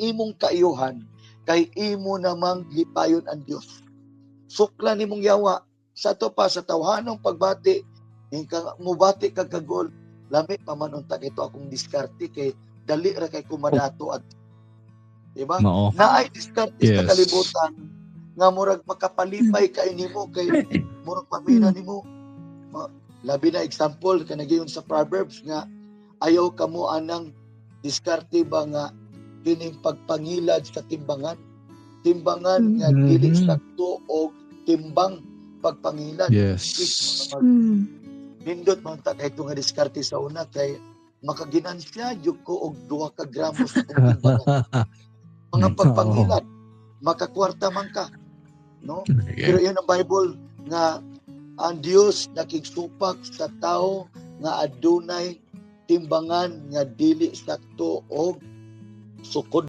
imong kaayuhan kay imo namang lipayon ang Dios. Sukla nimong yawa sa to pa sa tawhanong pagbati ingka mubati kag kagol lami pa man unta ito akong diskarte kay dali ra kay kumadato at diba? Mao. Naay diskarte sa Yes. kalibutan nga murag makapalipay kay nimo kay murag pamina nimo. Labi na example kanagayon sa Proverbs nga ayaw kamo anang diskarte ba nga kining pagpangilad sa timbangan nga dili sakto og timbang pagpangilad. Yes. Nindot man ta kay nga diskarte sa una kay makaginansya jud ko og 2 ka gramos sa timbangan. Mga pagpangilad makakwarta man ka, no? Pero yun ang Bible nga ang Dios nakigsupak sa tao nga adunay timbangan nga dili sakto og sukod